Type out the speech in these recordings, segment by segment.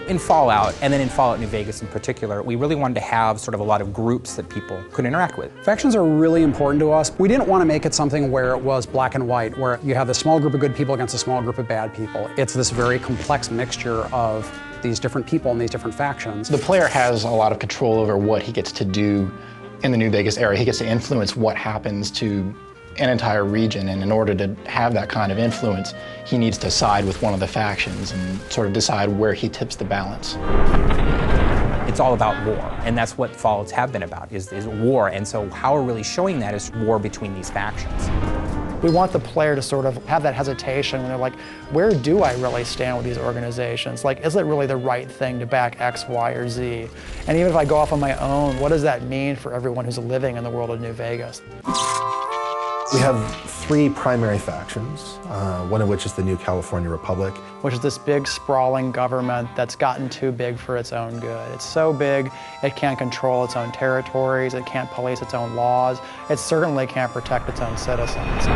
In Fallout, and then in Fallout New Vegas in particular, we really wanted to have sort of a lot of groups that people could interact with. Factions are really important to us. We didn't want to make it something where it was black and white, where you have this small group of good people against a small group of bad people. It's this very complex mixture of these different people and these different factions. The player has a lot of control over what he gets to do in the New Vegas area. He gets to influence what happens to an entire region, and in order to have that kind of influence, he needs to side with one of the factions and sort of decide where he tips the balance. It's all about war, and that's what Fallouts have been about, is war, and so how we're really showing that is war between these factions. We want the player to sort of have that hesitation when they're like, where do I really stand with these organizations? Like, is it really the right thing to back X, Y, or Z? And even if I go off on my own, what does that mean for everyone who's living in the world of New Vegas? We have three primary factions, one of which is the New California Republic. Which is this big, sprawling government that's gotten too big for its own good. It's so big, it can't control its own territories, it can't police its own laws, it certainly can't protect its own citizens.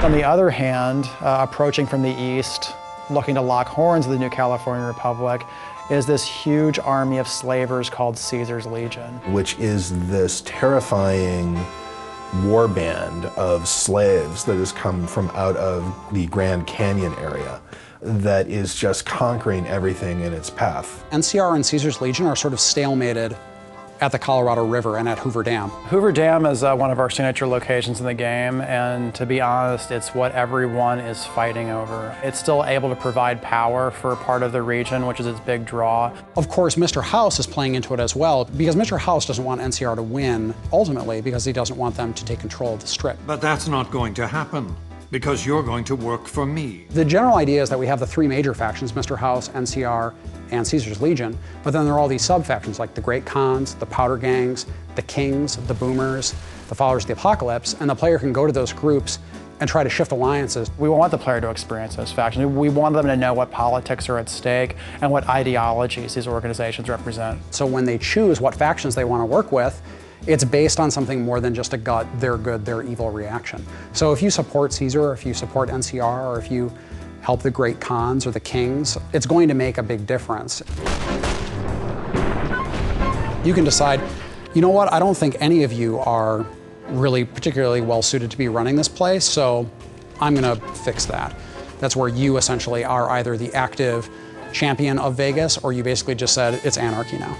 On the other hand, approaching from the east, looking to lock horns with the New California Republic, is this huge army of slavers called Caesar's Legion. Which is this terrifying war band of slaves that has come from out of the Grand Canyon area that is just conquering everything in its path. NCR and Caesar's Legion are sort of stalemated at the Colorado River and at Hoover Dam. Hoover Dam is one of our signature locations in the game, and to be honest, it's what everyone is fighting over. It's still able to provide power for part of the region, which is its big draw. Of course, Mr. House is playing into it as well, because Mr. House doesn't want NCR to win, ultimately, because he doesn't want them to take control of the Strip. But that's not going to happen, because you're going to work for me. The general idea is that we have the three major factions, Mr. House, NCR, and Caesar's Legion, but then there are all these sub-factions like the Great Khans, the Powder Gangs, the Kings, the Boomers, the Followers of the Apocalypse, and the player can go to those groups and try to shift alliances. We want the player to experience those factions. We want them to know what politics are at stake and what ideologies these organizations represent. So when they choose what factions they want to work with, it's based on something more than just a gut, they're good, they're evil reaction. So if you support Caesar, or if you support NCR, or if you help the Great Khans or the Kings, it's going to make a big difference. You can decide, you know what, I don't think any of you are really particularly well suited to be running this place, so I'm gonna fix that. That's where you essentially are either the active champion of Vegas, or you basically just said, it's anarchy now.